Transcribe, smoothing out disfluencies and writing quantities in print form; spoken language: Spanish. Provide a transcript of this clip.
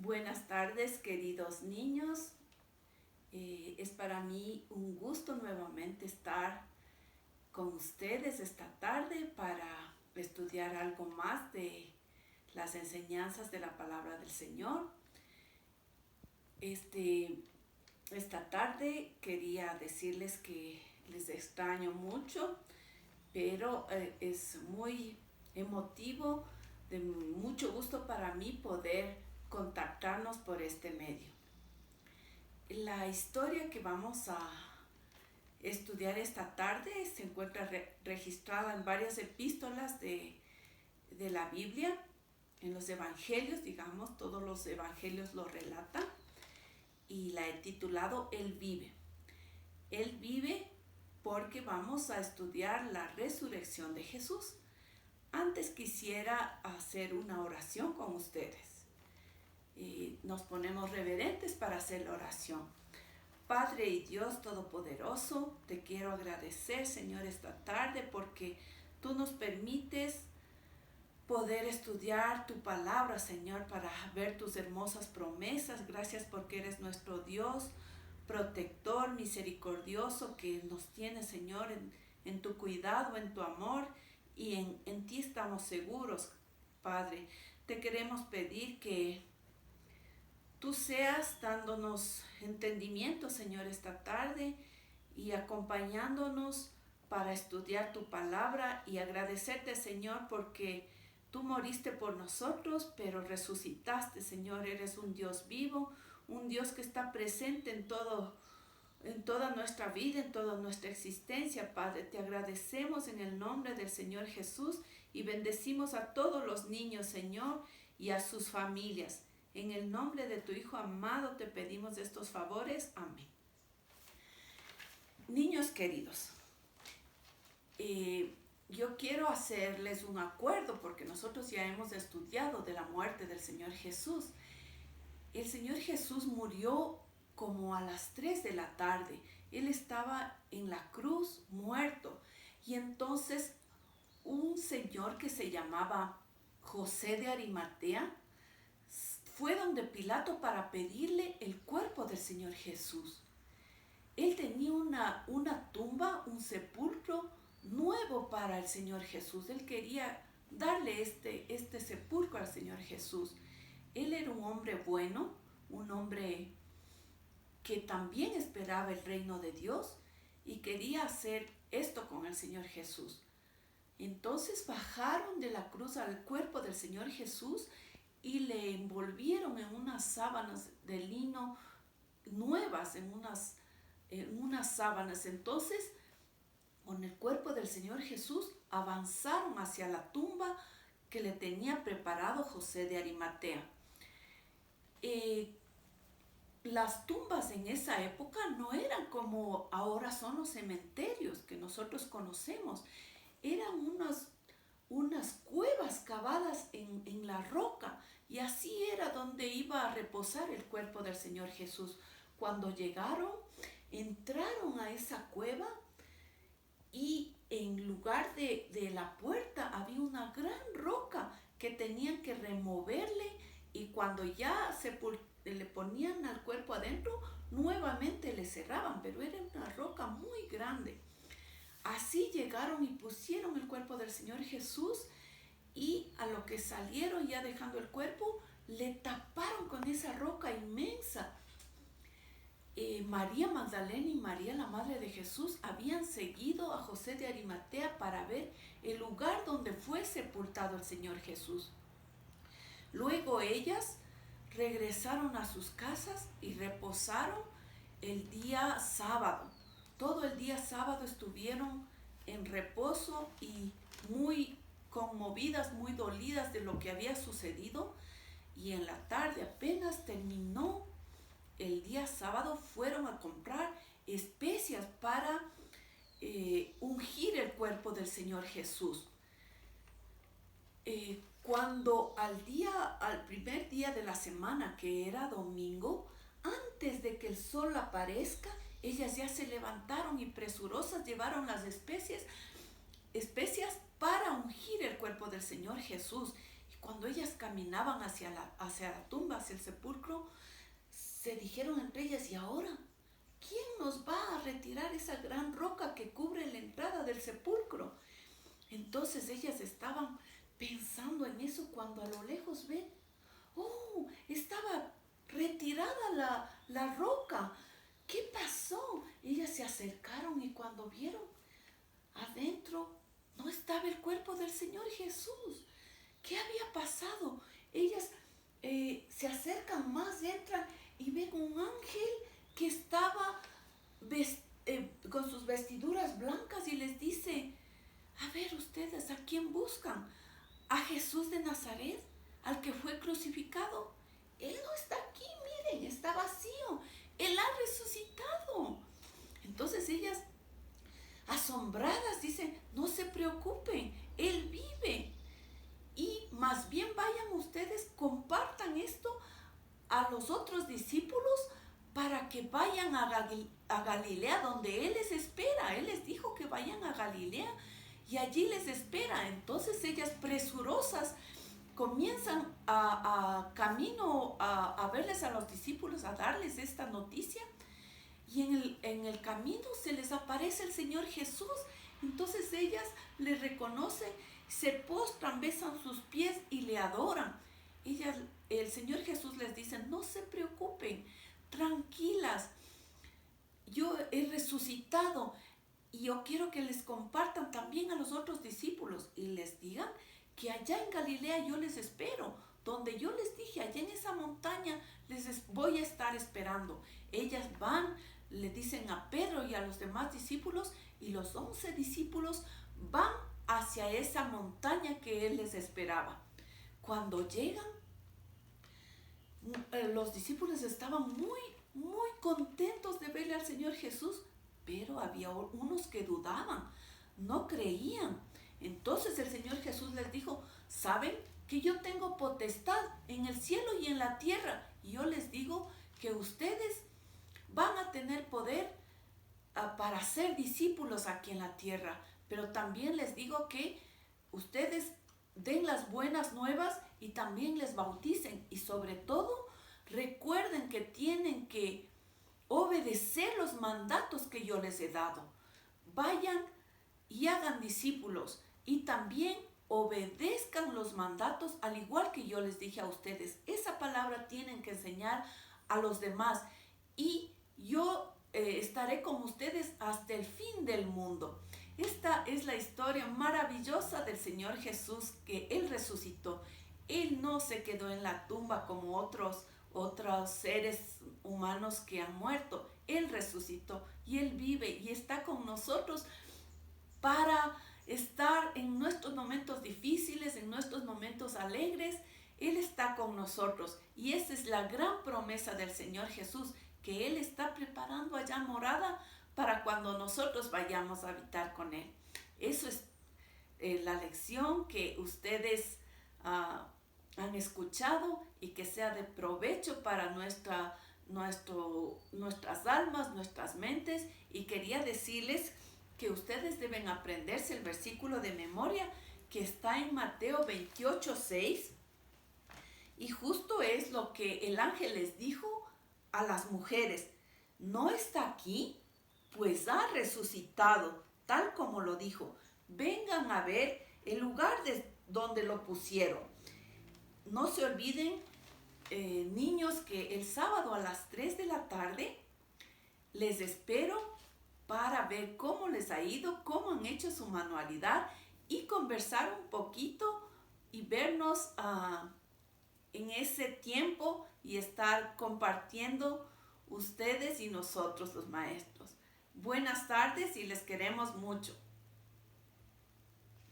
Buenas tardes, queridos niños. Es para mí un gusto nuevamente estar con ustedes esta tarde para estudiar algo más de las enseñanzas de la palabra del Señor. Esta tarde quería decirles que les extraño mucho, pero es muy emotivo, de mucho gusto para mí poder contactarnos por este medio. La historia que vamos a estudiar esta tarde se encuentra registrada en varias epístolas de la Biblia, en los evangelios, digamos, todos los evangelios lo relatan, y la he titulado Él vive. Él vive porque vamos a estudiar la resurrección de Jesús. Antes quisiera hacer una oración con ustedes. Nos ponemos reverentes para hacer la oración. Padre y Dios Todopoderoso, te quiero agradecer, Señor, esta tarde porque tú nos permites poder estudiar tu palabra, Señor, para ver tus hermosas promesas. Gracias porque eres nuestro Dios, protector, misericordioso, que nos tiene, Señor, en tu cuidado, en tu amor, y en ti estamos seguros, Padre. Te queremos pedir que tú seas dándonos entendimiento, Señor, esta tarde y acompañándonos para estudiar tu palabra y agradecerte, Señor, porque tú moriste por nosotros, pero resucitaste, Señor. Eres un Dios vivo, un Dios que está presente en toda nuestra vida, en toda nuestra existencia, Padre. Te agradecemos en el nombre del Señor Jesús y bendecimos a todos los niños, Señor, y a sus familias. En el nombre de tu Hijo amado te pedimos estos favores. Amén. Niños queridos, yo quiero hacerles un acuerdo porque nosotros ya hemos estudiado de la muerte del Señor Jesús. El Señor Jesús murió como a las 3 de la tarde. Él estaba en la cruz muerto. Y entonces un señor que se llamaba José de Arimatea fue donde Pilato para pedirle el cuerpo del Señor Jesús. Él tenía una tumba, un sepulcro nuevo para el Señor Jesús. Él quería darle este sepulcro al Señor Jesús. Él era un hombre bueno, un hombre que también esperaba el reino de Dios y quería hacer esto con el Señor Jesús. Entonces bajaron de la cruz al cuerpo del Señor Jesús y le envolvieron en unas sábanas de lino nuevas, en unas sábanas. Entonces, con el cuerpo del Señor Jesús, avanzaron hacia la tumba que le tenía preparado José de Arimatea. Las tumbas en esa época no eran como ahora son los cementerios que nosotros conocemos. Eran unas cuevas cavadas en la roca, y así era donde iba a reposar el cuerpo del Señor Jesús. Cuando llegaron, entraron a esa cueva y en lugar de la puerta había una gran roca que tenían que removerle, y cuando ya le ponían al cuerpo adentro, nuevamente le cerraban, pero era una roca muy grande. Así llegaron y pusieron el cuerpo del Señor Jesús, y a lo que salieron ya dejando el cuerpo, le taparon con esa roca inmensa. María Magdalena y María, la madre de Jesús, habían seguido a José de Arimatea para ver el lugar donde fue sepultado el Señor Jesús. Luego ellas regresaron a sus casas y reposaron el día sábado. Todo el día sábado estuvieron en reposo y muy conmovidas, muy dolidas de lo que había sucedido. Y en la tarde, apenas terminó el día sábado, fueron a comprar especias para ungir el cuerpo del Señor Jesús. Cuando al primer día de la semana, que era domingo, antes de que el sol aparezca, ellas ya se levantaron y presurosas llevaron las especias para ungir el cuerpo del Señor Jesús. cuando ellas caminaban hacia la tumba, hacia el sepulcro, se dijeron entre ellas, ¿y ahora quién nos va a retirar esa gran roca que cubre la entrada del sepulcro? Entonces ellas estaban pensando en eso cuando a lo lejos ven, oh, estaba retirada la roca. ¿Qué pasó? Ellas se acercaron y cuando vieron adentro no estaba el cuerpo del Señor Jesús. ¿Qué había pasado? Ellas se acercan más, entran y ven un ángel que estaba con sus vestiduras blancas y les dice, a ver ustedes, ¿a quién buscan? ¿A Jesús de Nazaret, al que fue crucificado? Él no está aquí, miren, está vacío. Él ha resucitado. Entonces ellas, asombradas, dicen, no se preocupen, Él vive. Y más bien vayan ustedes, compartan esto a los otros discípulos para que vayan a Galilea, donde Él les espera. Él les dijo que vayan a Galilea y allí les espera. Entonces ellas presurosas comienzan camino a verles a los discípulos, a darles esta noticia. Y en el camino se les aparece el Señor Jesús. Entonces ellas le reconocen, se postran, besan sus pies y le adoran. El Señor Jesús les dice, no se preocupen, tranquilas, yo he resucitado y yo quiero que les compartan también a los otros discípulos y les digan que allá en Galilea yo les espero, donde yo les dije, allá en esa montaña voy a estar esperando. Ellas van, le dicen a Pedro y a los demás discípulos, y los 11 discípulos van hacia esa montaña que Él les esperaba. Cuando llegan, los discípulos estaban muy, muy contentos de verle al Señor Jesús, pero había unos que dudaban, no creían. Entonces el Señor Jesús les dijo, ¿saben que yo tengo potestad en el cielo y en la tierra? Y yo les digo que ustedes van a tener poder para ser discípulos aquí en la tierra, pero también les digo que ustedes den las buenas nuevas y también les bauticen, y sobre todo recuerden que tienen que obedecer los mandatos que yo les he dado. Vayan y hagan discípulos y también obedezcan los mandatos al igual que yo les dije a ustedes. Esa palabra tienen que enseñar a los demás y yo estaré con ustedes hasta el fin del mundo. Esta es la historia maravillosa del Señor Jesús, que Él resucitó. Él no se quedó en la tumba como otros seres humanos que han muerto. Él resucitó y Él vive y está con nosotros para estar en nuestros momentos difíciles, en nuestros momentos alegres. Él está con nosotros y esa es la gran promesa del Señor Jesús, que Él está preparando allá morada para cuando nosotros vayamos a habitar con Él. Eso es la lección que ustedes han escuchado y que sea de provecho para nuestras almas, nuestras mentes. Y quería decirles que ustedes deben aprenderse el versículo de memoria que está en Mateo 28:6, y justo es lo que el ángel les dijo a las mujeres: no está aquí, pues ha resucitado, tal como lo dijo. Vengan a ver el lugar donde lo pusieron. No se olviden, niños, que el sábado a las 3 de la tarde les espero para ver cómo les ha ido, cómo han hecho su manualidad y conversar un poquito y vernos en ese tiempo y estar compartiendo ustedes y nosotros, los maestros. Buenas tardes y les queremos mucho.